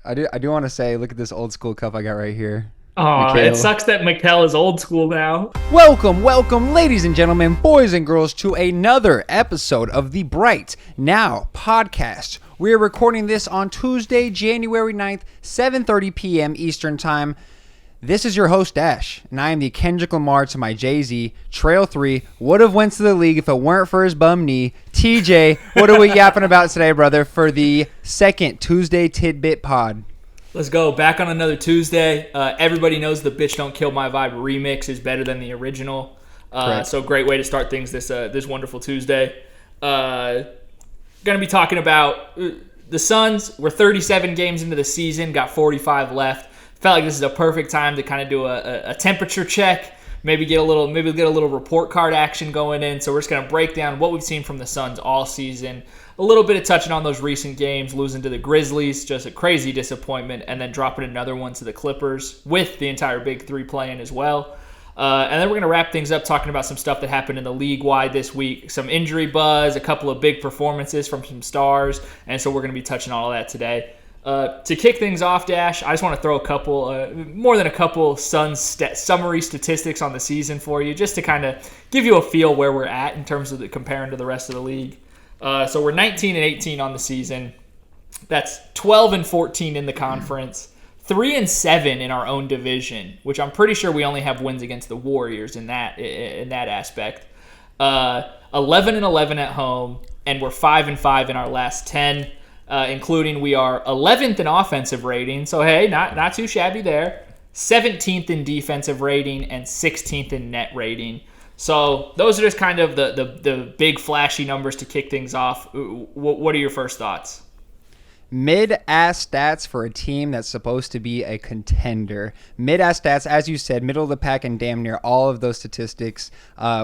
I do want to say, look at this old school cup I got right here. Oh, Mikhail. it sucks that Mikhail is old school now. Welcome, ladies and gentlemen, boys and girls, to another episode of the Bright Now podcast. We are recording this on Tuesday, January 9th, 7:30 p.m. Eastern Time. This is your host, Dash, and I am the Kendrick Lamar to my Jay-Z. Trail 3 would have went to the league if it weren't for his bum knee. TJ, what are we yapping about today, brother, for the second Tuesday Tidbit pod? Let's go. Back on another Tuesday. Everybody knows the Bitch Don't Kill My Vibe remix is better than the original. So great way to start things this wonderful Tuesday. Going to be talking about the Suns. We're 37 games into the season, got 45 left. Felt like this is a perfect time to kind of do a temperature check, maybe get a little report card action going in. So we're just going to break down what we've seen from the Suns all season. A little bit of touching on those recent games, losing to the Grizzlies, just a crazy disappointment, and then dropping another one to the Clippers with the entire Big Three playing as well. And then we're going to wrap things up talking about some stuff that happened in the league-wide this week, some injury buzz, a couple of big performances from some stars, and so we're going to be touching on all that today. To kick things off, Dash, I just want to throw a couple, more than a couple Suns summary statistics on the season for you, just to kind of give you a feel where we're at in terms of comparing to the rest of the league. So we're 19-18 on the season. That's 12-14 in the conference, 3-7 in our own division, which I'm pretty sure we only have wins against the Warriors in that aspect. 11-11 at home, and we're 5-5 in our last 10. Including we are 11th in offensive rating, so hey, not too shabby there. 17th in defensive rating and 16th in net rating. So those are just kind of the big flashy numbers to kick things off. What are your first thoughts? Mid-ass stats for a team that's supposed to be a contender. Mid-ass stats, as you said, middle of the pack and damn near all of those statistics.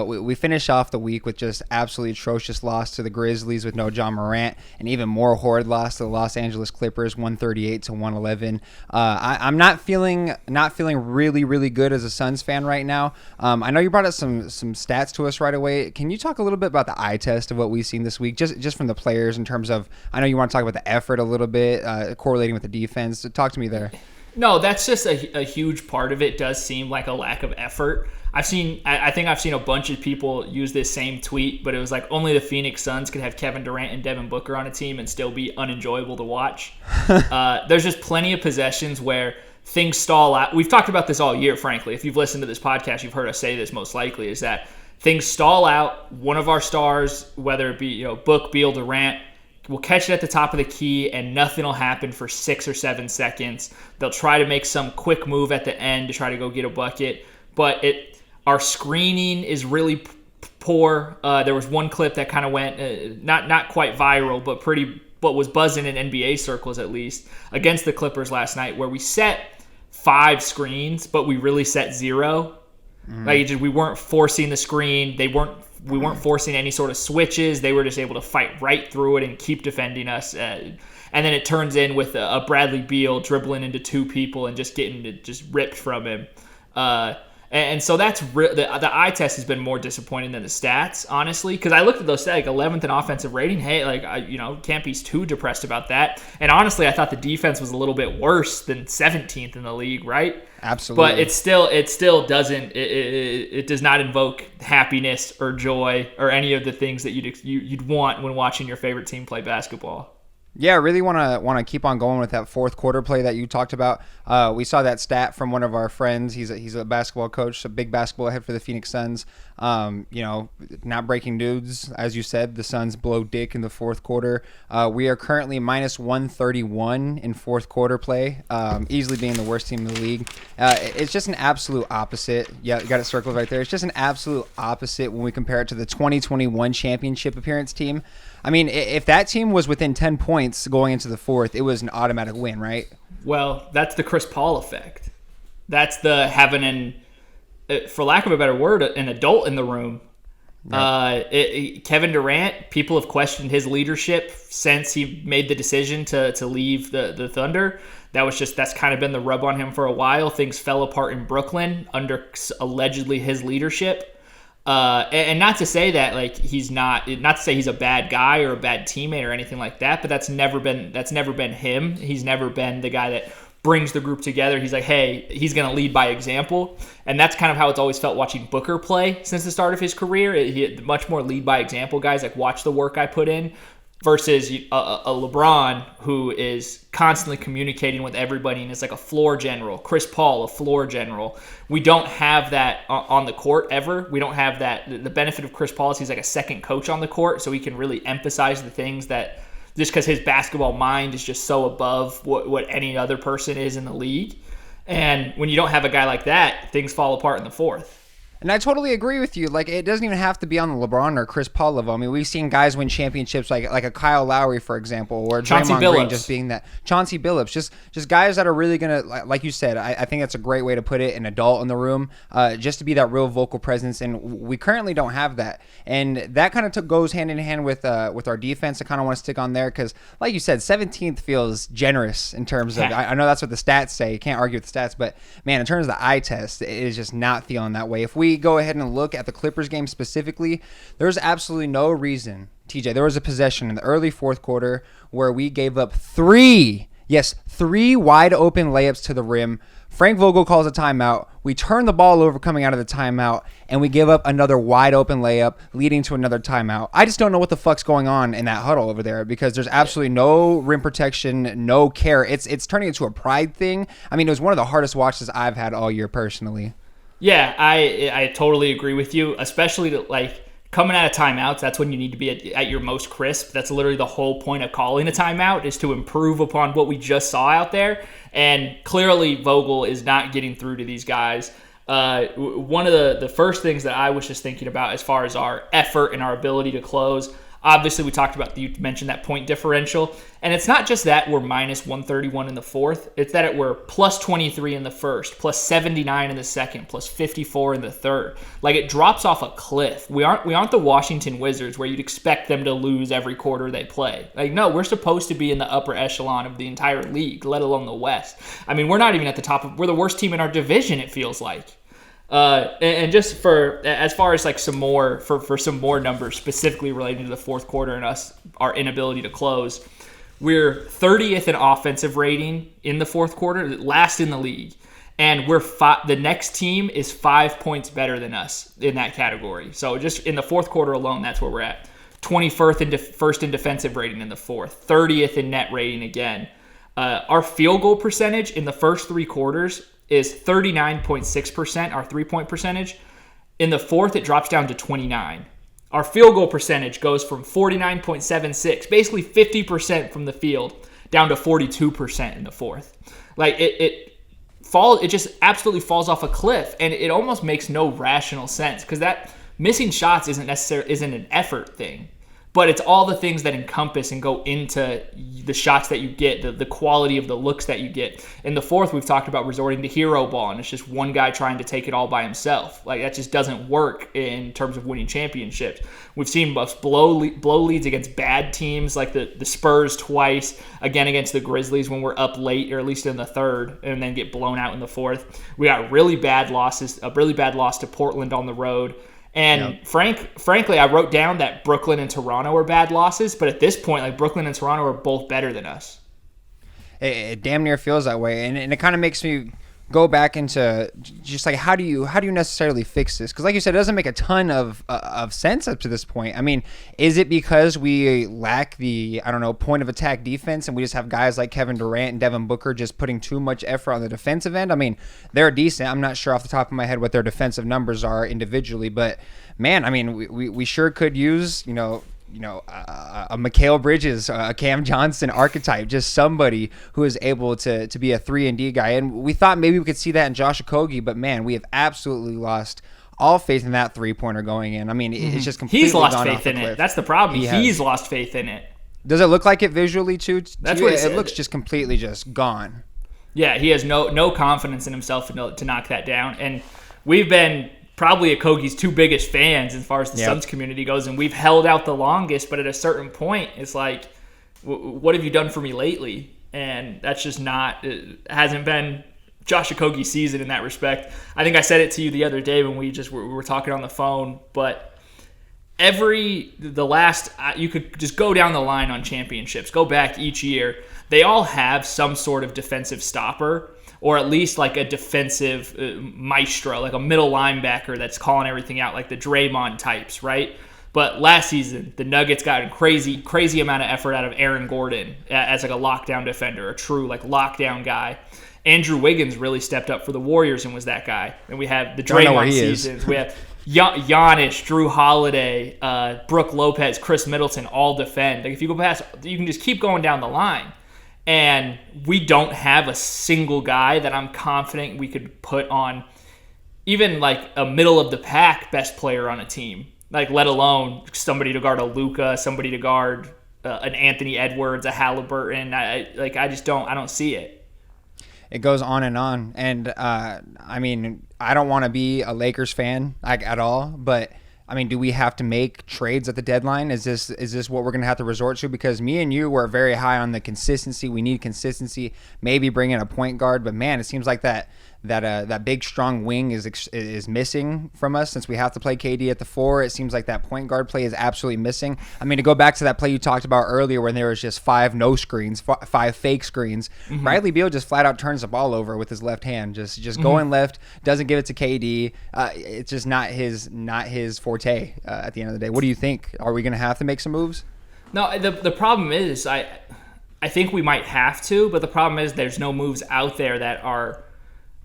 We finish off the week with just absolutely atrocious loss to the Grizzlies with no Ja Morant, and even more horrid loss to the Los Angeles Clippers, 138-111. I'm not feeling really, really good as a Suns fan right now. I know you brought up some stats to us right away. Can you talk a little bit about the eye test of what we've seen this week, just from the players in terms of, I know you want to talk about the effort a little bit, correlating with the defense. So talk to me there. No, that's just a huge part of it. Does seem like a lack of effort. I think I've seen a bunch of people use this same tweet, but it was like only the Phoenix Suns could have Kevin Durant and Devin Booker on a team and still be unenjoyable to watch. There's just plenty of possessions where things stall out. We've talked about this all year, frankly. If you've listened to this podcast, you've heard us say this most likely, is that things stall out. One of our stars, whether it be Book, Beal, Durant, will catch it at the top of the key and nothing will happen for 6 or 7 seconds. They'll try to make some quick move at the end to try to go get a bucket, but our screening is really poor. There was one clip that kind of went not quite viral, but was buzzing in NBA circles at least, against the Clippers last night, where we set 5 screens, but we really set 0. Like we weren't forcing the screen. We weren't forcing any sort of switches. They were just able to fight right through it and keep defending us. And then it turns in with a Bradley Beal dribbling into 2 people and just getting it just ripped from him. And so that's the eye test has been more disappointing than the stats, honestly, because I looked at those stats, like 11th in offensive rating. Hey, can't be too depressed about that. And honestly, I thought the defense was a little bit worse than 17th in the league, right? Absolutely. But it still doesn't. It does not invoke happiness or joy or any of the things that you'd want when watching your favorite team play basketball. Yeah, I really want to keep on going with that fourth quarter play that you talked about. We saw that stat from one of our friends. He's a basketball coach, a big basketball head for the Phoenix Suns. Not breaking news, as you said, the Suns blow dick in the fourth quarter. We are currently minus 131 in fourth quarter play, easily being the worst team in the league. It's just an absolute opposite. Yeah, you got it circled right there. It's just an absolute opposite when we compare it to the 2021 championship appearance team. I mean, if that team was within 10 points going into the fourth, it was an automatic win, right? Well, that's the Chris Paul effect. That's the having for lack of a better word, an adult in the room. Right. Kevin Durant, people have questioned his leadership since he made the decision to leave the Thunder. That's kind of been the rub on him for a while. Things fell apart in Brooklyn under allegedly his leadership. And not to say that like not to say he's a bad guy or a bad teammate or anything like that, but that's never been him. He's never been the guy that brings the group together. He's like, hey, he's going to lead by example. And that's kind of how it's always felt watching Booker play since the start of his career. He had much more lead by example guys, like watch the work I put in, versus a LeBron who is constantly communicating with everybody and is like a floor general. Chris Paul, a floor general. We don't have that on the court ever. We don't have that. The benefit of Chris Paul is he's like a second coach on the court, so he can really emphasize the things that, just because his basketball mind is just so above what any other person is in the league. And when you don't have a guy like that, things fall apart in the fourth. And I totally agree with you. Like, it doesn't even have to be on the LeBron or Chris Paul level. I mean, we've seen guys win championships like a Kyle Lowry, for example, or Draymond Green just being that. Chauncey Billups. Just guys that are really going to, like you said, I think that's a great way to put it, an adult in the room, just to be that real vocal presence. And we currently don't have that. And that kind of goes hand in hand with our defense. I kind of want to stick on there because, like you said, 17th feels generous in terms of, I know that's what the stats say. You can't argue with the stats. But, man, in terms of the eye test, it is just not feeling that way. If we go ahead and look at the Clippers game specifically, there's absolutely no reason, TJ, there was a possession in the early fourth quarter where we gave up three wide open layups to the rim. Frank Vogel calls a timeout. We turn the ball over coming out of the timeout, and we give up another wide open layup leading to another timeout. I just don't know what the fuck's going on in that huddle over there because there's absolutely no rim protection, no care. It's turning into a pride thing. I mean, it was one of the hardest watches I've had all year personally. Yeah, I totally agree with you, especially like coming out of timeouts. That's when you need to be at your most crisp. That's literally the whole point of calling a timeout, is to improve upon what we just saw out there. And clearly Vogel is not getting through to these guys. One of the first things that I was just thinking about as far as our effort and our ability to close, obviously we talked about, you mentioned that point differential. And it's not just that we're minus 131 in the fourth. It's that we're plus 23 in the first, plus 79 in the second, plus 54 in the third. Like, it drops off a cliff. We aren't the Washington Wizards where you'd expect them to lose every quarter they play. Like, no, we're supposed to be in the upper echelon of the entire league, let alone the West. I mean, we're not even at the top we're the worst team in our division, it feels like. And just for as far as like some more numbers specifically relating to the fourth quarter and our inability to close, we're 30th in offensive rating in the fourth quarter, last in the league, and the next team is 5 points better than us in that category. So just in the fourth quarter alone, that's where we're at. 21st in defensive rating in the fourth, 30th in net rating again. Our field goal percentage in the first three quarters is 39.6%, our three-point percentage. In the fourth, it drops down to 29. Our field goal percentage goes from 49.76, basically 50% from the field, down to 42% in the fourth. Like, it just absolutely falls off a cliff, and it almost makes no rational sense because that missing shots isn't an effort thing. But it's all the things that encompass and go into the shots that you get, the quality of the looks that you get. In the fourth, we've talked about resorting to hero ball, and it's just one guy trying to take it all by himself. Like, that just doesn't work in terms of winning championships. We've seen us blow leads against bad teams like the Spurs twice, again against the Grizzlies when we're up late, or at least in the third, and then get blown out in the fourth. We got really bad losses, a really bad loss to Portland on the road. And frankly, I wrote down that Brooklyn and Toronto are bad losses, but at this point, like, Brooklyn and Toronto are both better than us. It damn near feels that way, and it kind of makes me go back into just like how do you necessarily fix this? Because like you said, it doesn't make a ton of sense up to this point. I mean, is it because we lack the point of attack defense, and we just have guys like Kevin Durant and Devin Booker just putting too much effort on the defensive end? I mean, they're decent. I'm not sure off the top of my head what their defensive numbers are individually, but man, I mean, we sure could use a Mikal Bridges, a Cam Johnson archetype, just somebody who is able to be a 3-and-D guy. And we thought maybe we could see that in Josh Okogie, but man, we have absolutely lost all faith in that three-pointer going in. I mean, it's just completely He's lost gone faith off the in cliff. it. That's the problem. He's lost faith in it. Does it look like it visually too? That's what it looks just completely just gone. Yeah, he has no confidence in himself to knock that down. And we've been probably Okogie's two biggest fans as far as the Suns community goes, and we've held out the longest, but at a certain point, it's like, what have you done for me lately? And that's just it hasn't been Josh Okogie season in that respect. I think I said it to you the other day when we were talking on the phone, but you could just go down the line on championships, go back each year. They all have some sort of defensive stopper, or at least like a defensive maestro, like a middle linebacker that's calling everything out, like the Draymond types, right? But last season, the Nuggets got a crazy amount of effort out of Aaron Gordon as like a lockdown defender, a true like lockdown guy. Andrew Wiggins really stepped up for the Warriors and was that guy. And we have the Draymond seasons. We have Giannis, Drew Holiday, Brooke Lopez, Chris Middleton all defend. Like if you go past, you can just keep going down the line. And we don't have a single guy that I'm confident we could put on even like a middle of the pack best player on a team. Like let alone somebody to guard a Luka, somebody to guard an Anthony Edwards, a Halliburton. I don't see it. It goes on. And I mean, I don't want to be a Lakers fan at all, but I mean, do we have to make trades at the deadline? Is this what we're going to have to resort to? Because me and you were very high on the consistency. We need consistency. Maybe bring in a point guard, but man, it seems like that big strong wing is missing from us since we have to play KD at the 4. It seems like that point guard play is absolutely missing. I mean, to go back to that play you talked about earlier when there was just 5 no screens, 5 fake screens, Bradley Beal just flat out turns the ball over with his left hand, just going left, doesn't give it to KD. It's just not his forte at the end of the day. What do you think? Are we going to have to make some moves? No, the problem is I think we might have to, but the problem is there's no moves out there that are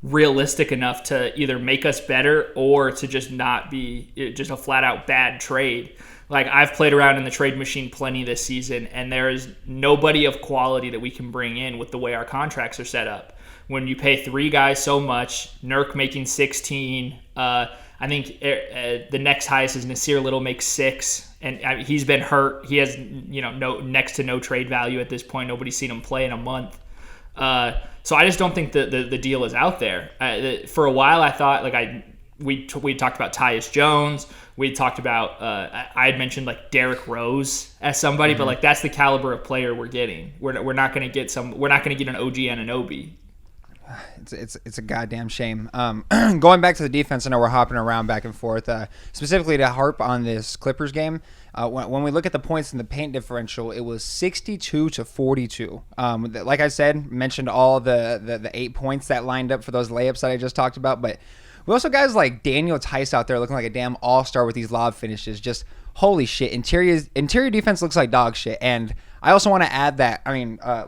realistic enough to either make us better or to just not be just a flat out bad trade. Like I've played around in the trade machine plenty this season, and there is nobody of quality that we can bring in with the way our contracts are set up. When you pay 3 guys so much, Nurk making 16, I think the next highest is Nasir Little makes 6, and he's been hurt. He has next to no trade value at this point. Nobody's seen him play in a month. So I just don't think the deal is out there. For a while, I thought we talked about Tyus Jones. We talked about I had mentioned like Derrick Rose as somebody, but like that's the caliber of player we're getting. We're not going to get an OG Anunoby. It's a goddamn shame. Going back to the defense, I know we're hopping around back and forth. Specifically to harp on this Clippers game, when we look at the points in the paint differential, it was 62-42. Like I said, mentioned all the 8 points that lined up for those layups that I just talked about, but we also got guys like Daniel Tice out there looking like a damn all-star with these lob finishes. Just holy shit. Interior defense looks like dog shit. And I also want to add that,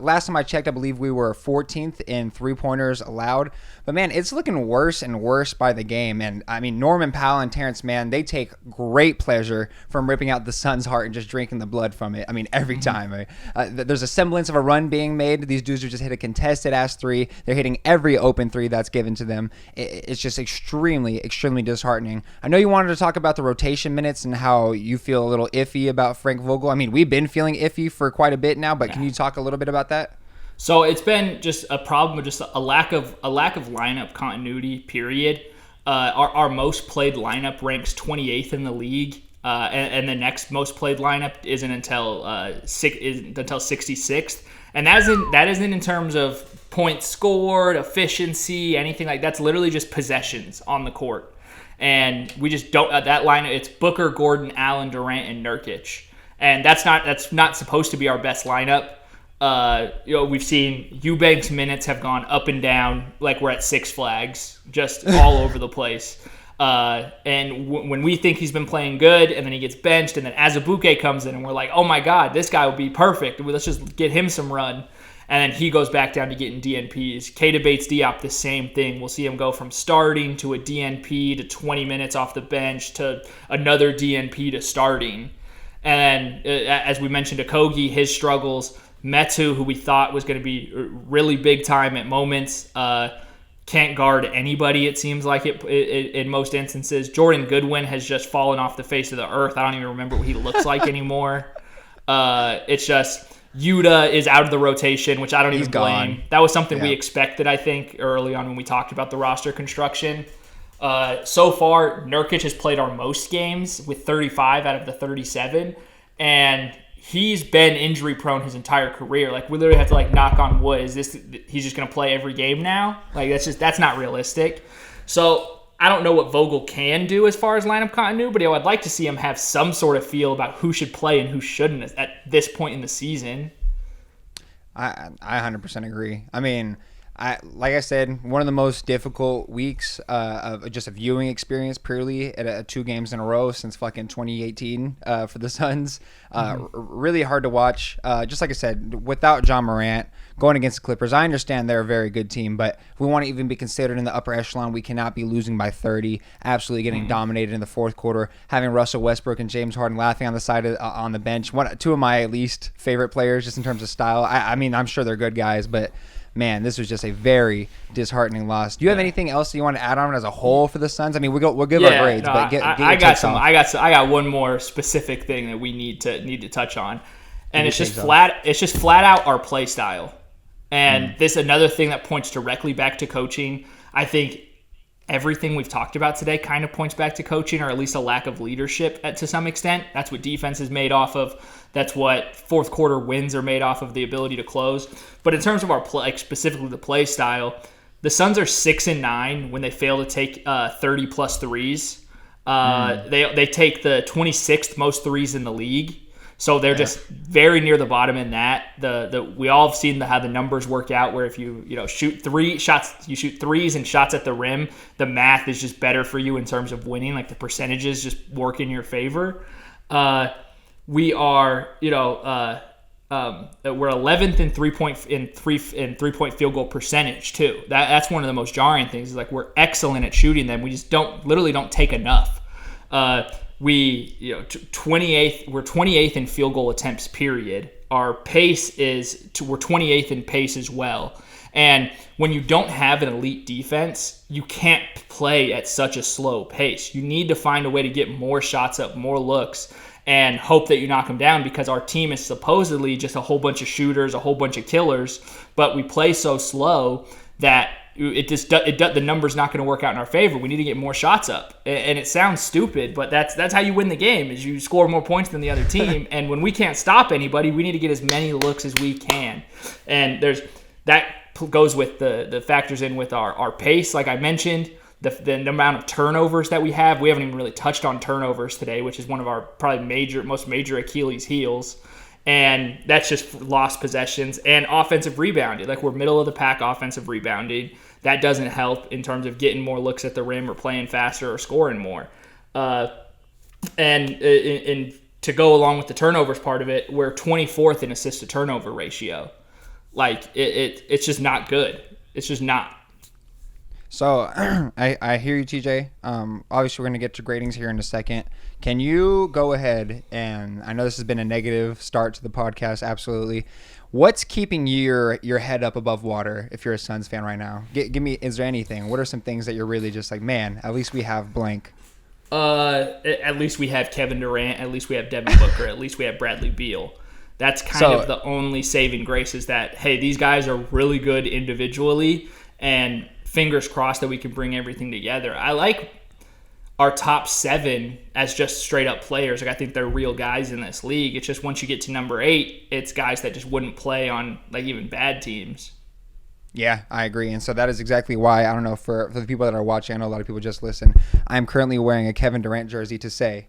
last time I checked, I believe we were 14th in three-pointers allowed. But, man, it's looking worse and worse by the game. And, Norman Powell and Terrence Mann, they take great pleasure from ripping out the Suns' heart and just drinking the blood from it. Every time. There's a semblance of a run being made. These dudes are just hit a contested-ass 3. They're hitting every open 3 that's given to them. It's just extremely, extremely disheartening. I know you wanted to talk about the rotation minutes and how you feel a little iffy about Frank Vogel. We've been feeling iffy for quite a bit now, but can you talk a little bit about that? So it's been just a problem of just a lack of lineup continuity, period. Our most played lineup ranks 28th in the league, and the next most played lineup isn't until 66th, and that isn't in terms of points scored, efficiency, anything like that. That's literally just possessions on the court, and we just don't that lineup. It's Booker, Gordon, Allen, Durant, and Nurkic, and that's not supposed to be our best lineup. We've seen Eubanks minutes have gone up and down like we're at Six Flags, just all over the place. And when we think he's been playing good, and then he gets benched, and then Azubuike comes in, and we're like, oh my God, this guy would be perfect. Let's just get him some run. And then he goes back down to getting DNPs. Keita Bates-Diop, the same thing. We'll see him go from starting to a DNP to 20 minutes off the bench to another DNP to starting. And as we mentioned, Okogie, his struggles. Metu, who we thought was going to be really big time at moments, can't guard anybody, it seems like it in most instances. Jordan Goodwin has just fallen off the face of the earth. I don't even remember what he looks like anymore. It's just Yuta is out of the rotation, which I don't even blame. Gone. That was something we expected, I think, early on when we talked about the roster construction. So far, Nurkic has played our most games with 35 out of the 37, and he's been injury prone his entire career. Like, we literally have to like knock on wood. Is this he's just gonna play every game now? Like, that's not realistic. So I don't know what Vogel can do as far as lineup continuity, but I'd like to see him have some sort of feel about who should play and who shouldn't at this point in the season. I 100% agree. I mean, like I said, one of the most difficult weeks of just a viewing experience purely at 2 games in a row since fucking 2018 for the Suns. Really hard to watch. Just like I said, without Ja Morant going against the Clippers, I understand they're a very good team, but if we want to even be considered in the upper echelon, we cannot be losing by 30, absolutely getting dominated in the fourth quarter, having Russell Westbrook and James Harden laughing on the side on the bench. 2 of my least favorite players just in terms of style. I mean, I'm sure they're good guys, but man, this was just a very disheartening loss. Do you have anything else that you want to add on as a whole for the Suns? I mean, we'll give our grades, but I got one more specific thing that we need to touch on, and it's just flat out our play style. And this is another thing that points directly back to coaching. I think everything we've talked about today kind of points back to coaching, or at least a lack of leadership to some extent. That's what defense is made off of. That's what fourth quarter wins are made off of, the ability to close. But in terms of our play, specifically the play style, the Suns are 6-9 when they fail to take 30 plus threes. They take the 26th most threes in the league. So they're just very near the bottom in that. We all have seen how the numbers work out, where if you shoot 3 shots, you shoot threes and shots at the rim, the math is just better for you in terms of winning. Like, the percentages just work in your favor. We are, we're 11th in three-point field goal percentage too. That's one of the most jarring things. Is like, we're excellent at shooting them. We just don't take enough. We 28th. We're 28th in field goal attempts. Period. Our pace we're 28th in pace as well. And when you don't have an elite defense, you can't play at such a slow pace. You need to find a way to get more shots up, more looks, and hope that you knock them down, because our team is supposedly just a whole bunch of shooters, a whole bunch of killers, but we play so slow that the number's not going to work out in our favor. We need to get more shots up. And it sounds stupid, but that's how you win the game, is you score more points than the other team. And when we can't stop anybody, we need to get as many looks as we can. And that goes with the factors in with our pace, like I mentioned. The amount of turnovers that we haven't even really touched on turnovers today, which is one of our probably most major Achilles heels. And that's just lost possessions and offensive rebounding. Like, we're middle of the pack offensive rebounding. That doesn't help in terms of getting more looks at the rim or playing faster or scoring more. And to go along with the turnovers part of it, we're 24th in assist to turnover ratio. Like, it's just not good. It's just not. So I hear you, TJ. Obviously, we're going to get to gradings here in a second. Can you go ahead and, I know this has been a negative start to the podcast, absolutely. What's keeping your head up above water if you're a Suns fan right now? Give me, is there anything? What are some things that you're really just like, man, at least we have blank? At least we have Kevin Durant. At least we have Devin Booker. At least we have Bradley Beal. That's kind of the only saving grace, is that, hey, these guys are really good individually, and fingers crossed that we can bring everything together. I like our top 7 as just straight up players. Like, I think they're real guys in this league. It's just once you get to number 8, it's guys that just wouldn't play on like even bad teams. Yeah, I agree. And so that is exactly why, I don't know, for the people that are watching, I know a lot of people just listen. I'm currently wearing a Kevin Durant jersey to say,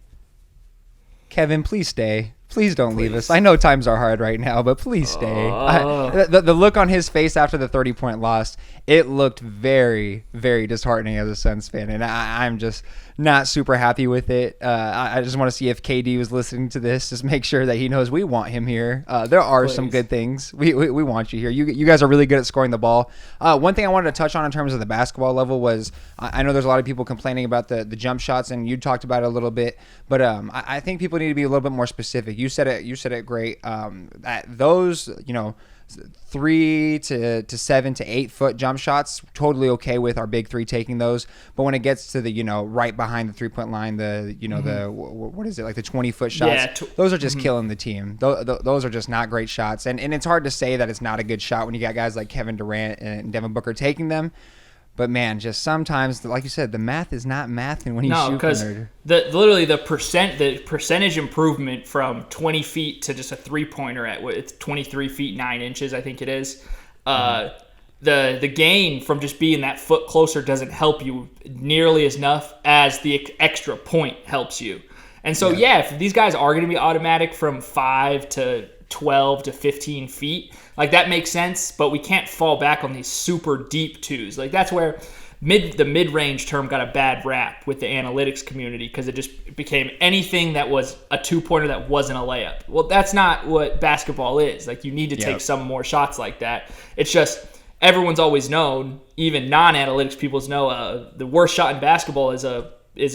Kevin, please stay. Please don't leave us. I know times are hard right now, but please stay. The look on his face after the 30-point loss, it looked very, very disheartening as a Suns fan, and I'm just not super happy with it. I just want to see if KD was listening to this. Just make sure that he knows we want him here. There are some good things. We want you here. You guys are really good at scoring the ball. One thing I wanted to touch on in terms of the basketball level was, I know there's a lot of people complaining about the jump shots, and you talked about it a little bit, but I think people need to be a little bit more specific. You said it great. That those, 3 to 7 to 8 foot jump shots, totally okay with our big 3 taking those. But when it gets to the, right behind the 3-point line, the, the, what is it, like the 20-foot shots, those are just killing the team. Those are just not great shots. And it's hard to say that it's not a good shot when you got guys like Kevin Durant and Devin Booker taking them. But man, just sometimes, like you said, the math is not mathing when you No, shoot. because the percentage improvement from 20 feet to just a 3-pointer at it's 23 feet 9 inches, I think it is. The gain from just being that foot closer doesn't help you nearly as enough as the extra point helps you. And so, if these guys are going to be automatic from 5 to 12 to 15 feet, like that makes sense, but we can't fall back on these super deep twos. Like that's where the mid-range term got a bad rap with the analytics community because it just became anything that was a 2-pointer that wasn't a layup. Well, that's not what basketball is. Like you need to take some more shots like that. It's just everyone's always known, even non-analytics people know the worst shot in basketball is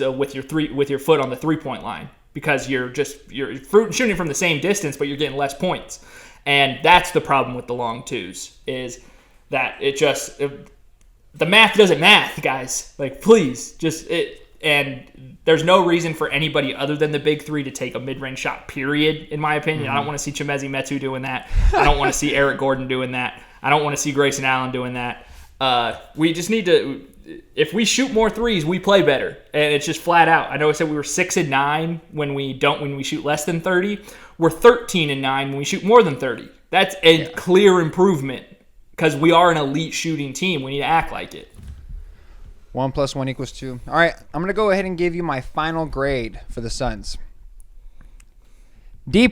with your foot on the 3-point line. Because you're shooting from the same distance, but you're getting less points, and that's the problem with the long twos. Is that the math doesn't math, guys. Like please, and there's no reason for anybody other than the big three to take a mid-range shot. Period. In my opinion, I don't want to see Chimezie Metu doing that. I don't want to see Eric Gordon doing that. I don't want to see Grayson Allen doing that. We just need to. If we shoot more threes, we play better, and it's just flat out. I know I said we were 6-9 when we shoot less than 30. We're 13-9 when we shoot more than 30. That's a clear improvement because we are an elite shooting team. We need to act like it. 1 + 1 = 2. All right, I'm gonna go ahead and give you my final grade for the Suns. D+,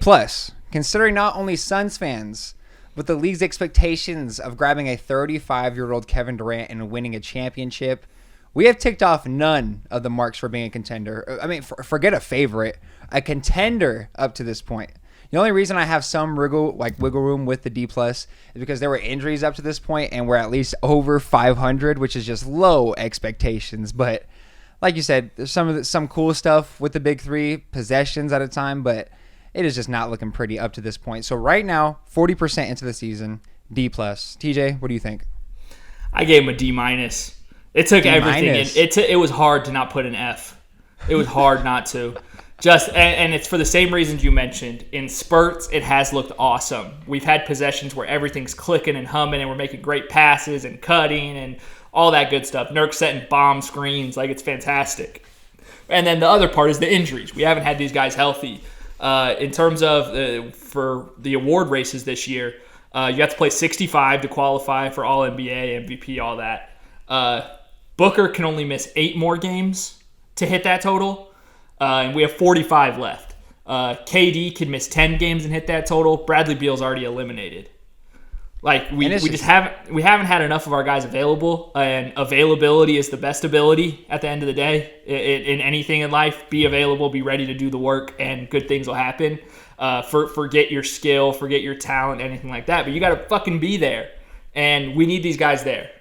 considering not only Suns fans, with the league's expectations of grabbing a 35-year-old Kevin Durant and winning a championship, we have ticked off none of the marks for being a contender. I mean, forget a favorite, a contender up to this point. The only reason I have some wiggle room with the D+ is because there were injuries up to this point, and we're at least over 500, which is just low expectations. But like you said, there's some cool stuff with the big three, possessions at a time, but it is just not looking pretty up to this point. So right now, 40% into the season, D+. TJ, what do you think? I gave him a D-. It took everything. It was hard to not put an F. It was hard not to. And it's for the same reasons you mentioned. In spurts, it has looked awesome. We've had possessions where everything's clicking and humming, and we're making great passes and cutting and all that good stuff. Nurk setting bomb screens, like it's fantastic. And then the other part is the injuries. We haven't had these guys healthy. In terms of for the award races this year, you have to play 65 to qualify for All NBA, MVP, all that. Booker can only miss 8 more games to hit that total, and we have 45 left. KD can miss 10 games and hit that total. Bradley Beal's already eliminated. Like we haven't had enough of our guys available, and availability is the best ability at the end of the day. In anything in life, be available, be ready to do the work, and good things will happen. Forget your skill, forget your talent, anything like that. But you got to fucking be there, and we need these guys there.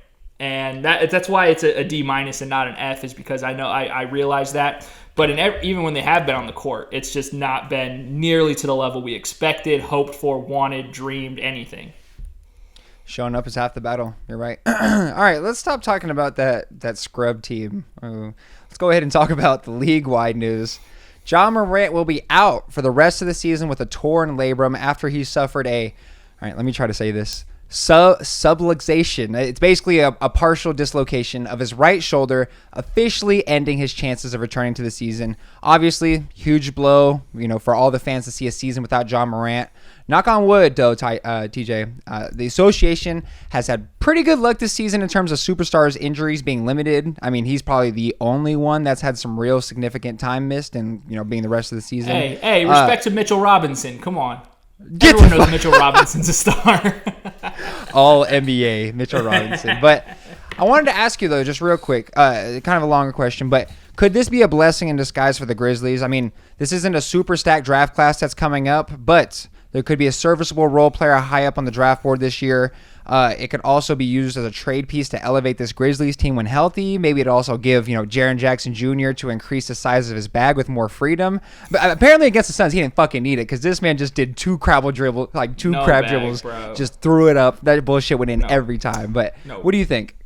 And that's why it's a D- and not an F, is because I realize that. But even when they have been on the court, it's just not been nearly to the level we expected, hoped for, wanted, dreamed, anything. Showing up is half the battle. You're right. All right, let's stop talking about that scrub team. Let's go ahead and talk about the league-wide news. Ja Morant will be out for the rest of the season with a torn labrum after he suffered all right, let me try to say this, subluxation. It's basically a partial dislocation of his right shoulder, officially ending his chances of returning to the season. Obviously, huge blow, for all the fans to see a season without Ja Morant. Knock on wood, though, TJ. The association has had pretty good luck this season in terms of superstars' injuries being limited. I mean, he's probably the only one that's had some real significant time missed and, being the rest of the season. Hey, respect to Mitchell Robinson. Come on. Everyone knows Mitchell Robinson's a star. All NBA, Mitchell Robinson. But I wanted to ask you, though, just real quick, kind of a longer question, but could this be a blessing in disguise for the Grizzlies? I mean, this isn't a super stacked draft class that's coming up, but there could be a serviceable role player high up on the draft board this year. It could also be used as a trade piece to elevate this Grizzlies team when healthy. Maybe it'd also give, Jaren Jackson Jr. to increase the size of his bag with more freedom. But apparently against the Suns, he didn't fucking need it because this man just did two crab dribbles, bro. Just threw it up. That bullshit went in every time. But what do you think?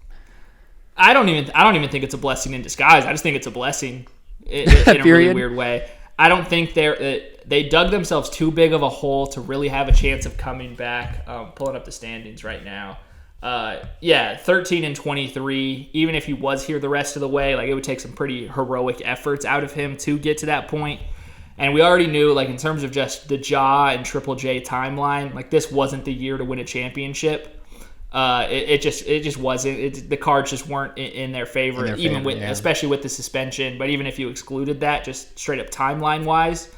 I don't even think it's a blessing in disguise. I just think it's a blessing in a really weird way. I don't think they dug themselves too big of a hole to really have a chance of coming back. Pulling up the standings right now. 13 and 23. Even if he was here the rest of the way, like it would take some pretty heroic efforts out of him to get to that point. And we already knew, like in terms of just the Ja and Triple J timeline, like this wasn't the year to win a championship. It just wasn't. The cards just weren't in their favor, especially with the suspension. But even if you excluded that, just straight up timeline wise.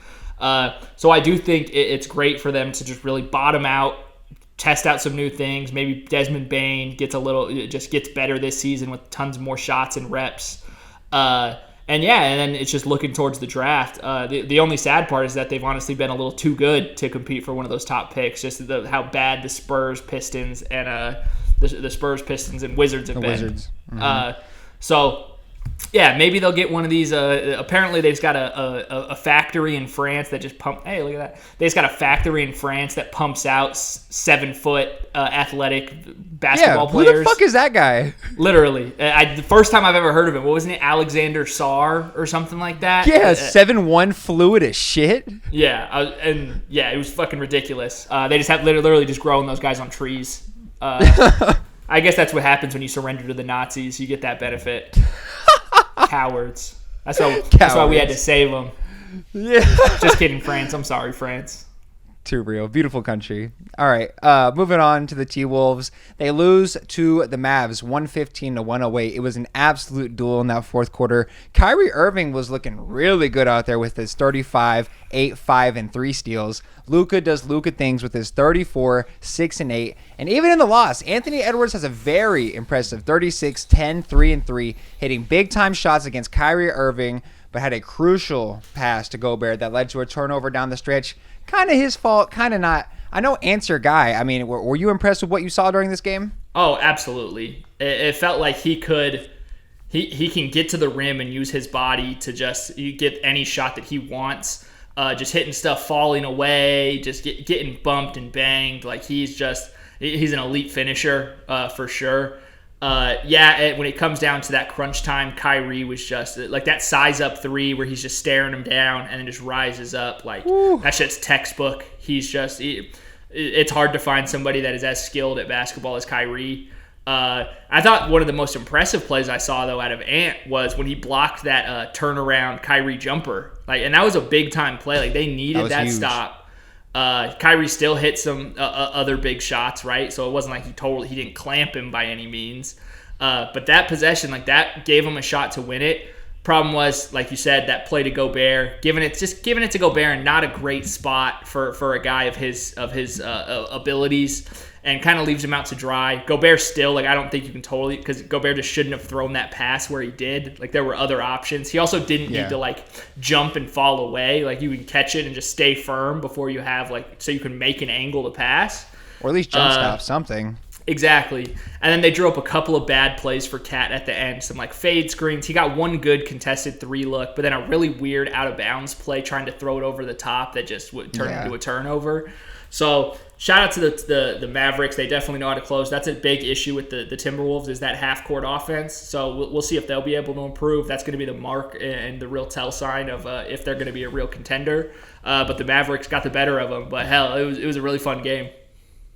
So I do think it's great for them to just really bottom out, test out some new things. Maybe Desmond Bane gets better this season with tons more shots and reps. And then it's just looking towards the draft. The only sad part is that they've honestly been a little too good to compete for one of those top picks. Just how bad the Spurs, Pistons, and the Spurs, Pistons, and Wizards have been. Wizards. Mm-hmm. Maybe they'll get one of these. Apparently, they've got a factory in France that just pump. Hey, look at that! They just got a factory in France that pumps out 7-foot athletic basketball players. Who the fuck is that guy? Literally, the first time I've ever heard of him. What wasn't it, Alexander Sarr or something like that? Yeah, 7'1", fluid as shit. Yeah, it was fucking ridiculous. They just have literally just growing those guys on trees. I guess that's what happens when you surrender to the Nazis. You get that benefit. Cowards. That's why we had to save them. Yeah. Just kidding, France. I'm sorry, France. Too real. Beautiful country. All right. Moving on to the T-Wolves. They lose to the Mavs 115-108. It was an absolute duel in that fourth quarter. Kyrie Irving was looking really good out there with his 35, 8, 5, and 3 steals. Luka does Luka things with his 34, 6, and 8. And even in the loss, Anthony Edwards has a very impressive 36, 10, 3, and 3, hitting big-time shots against Kyrie Irving, but had a crucial pass to Gobert that led to a turnover down the stretch. Kind of his fault, kind of not. I know Ant's your guy. I mean, were you impressed with what you saw during this game? Oh, absolutely. It felt like he can get to the rim and use his body to just get any shot that he wants. Just hitting stuff, falling away, just getting bumped and banged. Like he's an elite finisher for sure. When it comes down to that crunch time, Kyrie was just like that size up 3 where he's just staring him down and then just rises up. Like that shit's textbook. It's hard to find somebody that is as skilled at basketball as Kyrie. I thought one of the most impressive plays I saw though out of Ant was when he blocked that turnaround Kyrie jumper. And that was a big time play. Like they needed that stop. Kyrie still hit some other big shots, right? So it wasn't like he didn't clamp him by any means. But that possession, like that, gave him a shot to win it. Problem was, like you said, that play to Gobert, giving it to Gobert, and not a great spot for a guy of his abilities, and kind of leaves him out to dry. Gobert still, I don't think you can totally, because Gobert just shouldn't have thrown that pass where he did. There were other options. He also didn't need to jump and fall away. You can catch it and just stay firm before you have so you can make an angle to pass, or at least jump stop something. Exactly. And then they drew up a couple of bad plays for Cat at the end. Some fade screens. He got one good contested 3 look, but then a really weird out of bounds play trying to throw it over the top that just would turn into a turnover. So shout out to the Mavericks. They definitely know how to close. That's a big issue with the Timberwolves, is that half court offense. So we'll see if they'll be able to improve. That's going to be the mark and the real tell sign of if they're going to be a real contender. But the Mavericks got the better of them. But hell, it was a really fun game.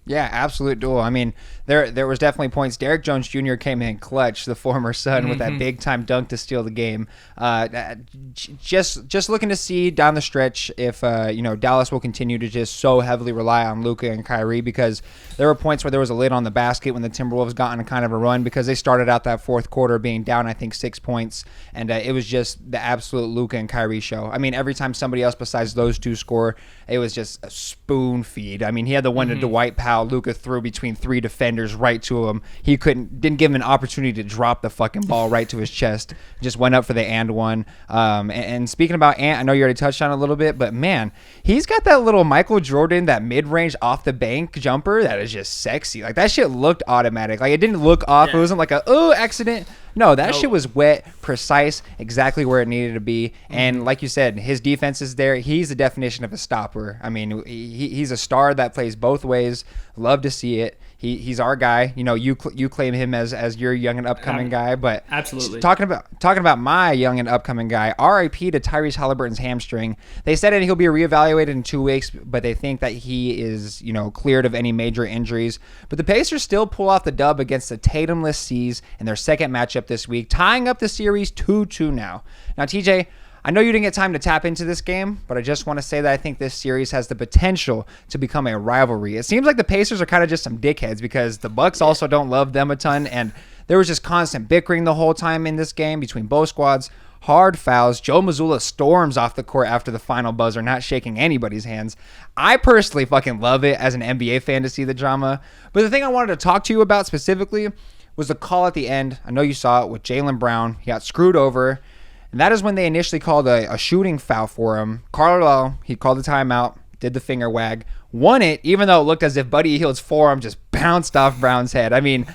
Yeah, absolute duel. I mean, there was definitely points. Derrick Jones Jr. came in clutch, the former Sun, with that big-time dunk to steal the game. Just looking to see down the stretch if Dallas will continue to just so heavily rely on Luka and Kyrie, because there were points where there was a lid on the basket when the Timberwolves got on kind of a run, because they started out that fourth quarter being down, I think, 6 points, and it was just the absolute Luka and Kyrie show. I mean, every time somebody else besides those two score, it was just a spoon feed. I mean, he had the one to Dwight Powell. Luka threw between 3 defenders right to him. He didn't give him an opportunity to drop the fucking ball right to his chest. Just went up for the and one. And speaking about Ant, I know you already touched on it a little bit, but man, he's got that little Michael Jordan, that mid-range off the bank jumper that is just sexy. That shit looked automatic. It didn't look off. Yeah. It wasn't accident. No, that shit was wet, precise, exactly where it needed to be. And like you said, his defense is there. He's the definition of a stopper. I mean, he's a star that plays both ways. Love to see it. He's our guy. You know, you claim him as your young and upcoming guy, but absolutely talking about my young and upcoming guy. R.I.P. to Tyrese Halliburton's hamstring. They said that he'll be reevaluated in 2 weeks, but they think that he is cleared of any major injuries. But the Pacers still pull off the dub against the Tatumless Seas in their second matchup this week, tying up the series 2-2 now. Now, TJ, I know you didn't get time to tap into this game, but I just want to say that I think this series has the potential to become a rivalry. It seems like the Pacers are kind of just some dickheads because the Bucks also don't love them a ton, and there was just constant bickering the whole time in this game between both squads. Hard fouls. Joe Mazzulla storms off the court after the final buzzer, not shaking anybody's hands. I personally fucking love it as an NBA fan to see the drama. But the thing I wanted to talk to you about specifically was the call at the end. I know you saw it with Jaylen Brown. He got screwed over. And that is when they initially called a shooting foul for him. Carlisle, he called the timeout, did the finger wag, won it, even though it looked as if Buddy Hield's forearm just bounced off Brown's head. I mean,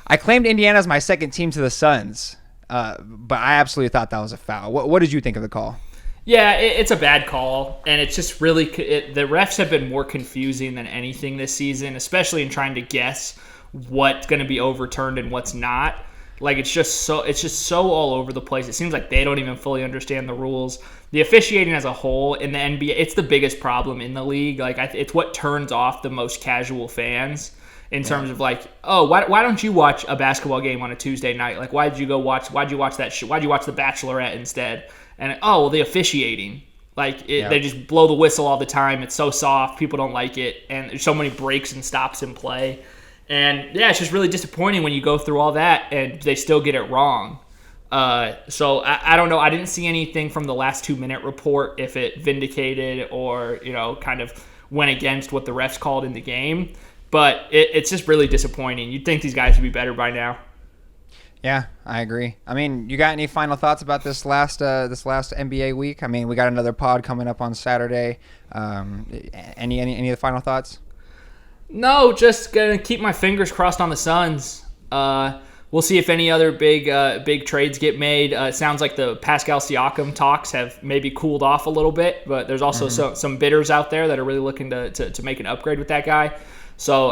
I claimed Indiana as my second team to the Suns, but I absolutely thought that was a foul. What did you think of the call? Yeah, it's a bad call, and it's just really the refs have been more confusing than anything this season, especially in trying to guess what's going to be overturned and what's not. Like it's just so all over the place. It seems like they don't even fully understand the rules. The officiating as a whole in the NBA, it's the biggest problem in the league. Like it's what turns off the most casual fans in terms of like, oh, why don't you watch a basketball game on a Tuesday night? Like why'd you watch The Bachelorette instead? And the officiating. Like they just blow the whistle all the time. It's so soft. People don't like it, and there's so many breaks and stops in play. And yeah, it's just really disappointing when you go through all that and they still get it wrong. So I don't know. I didn't see anything from the last 2-minute report if it vindicated or kind of went against what the refs called in the game. But it's just really disappointing. You'd think these guys would be better by now. Yeah, I agree. I mean, you got any final thoughts about this last NBA week? I mean, we got another pod coming up on Saturday. Any of the final thoughts? No, just gonna keep my fingers crossed on the Suns. We'll see if any other big trades get made. It sounds like the Pascal Siakam talks have maybe cooled off a little bit, but there's also some bidders out there that are really looking to make an upgrade with that guy. So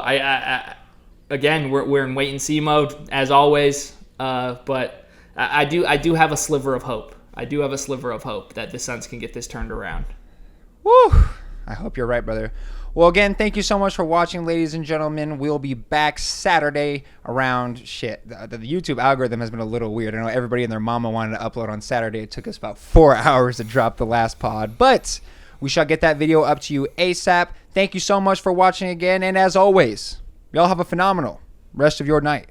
again, we're in wait and see mode as always. But I do have a sliver of hope. I do have a sliver of hope that the Suns can get this turned around. Woo! I hope you're right, brother. Well, again, thank you so much for watching, ladies and gentlemen. We'll be back Saturday around The YouTube algorithm has been a little weird. I know everybody and their mama wanted to upload on Saturday. It took us about 4 hours to drop the last pod, but we shall get that video up to you ASAP. Thank you so much for watching again, and as always, y'all have a phenomenal rest of your night.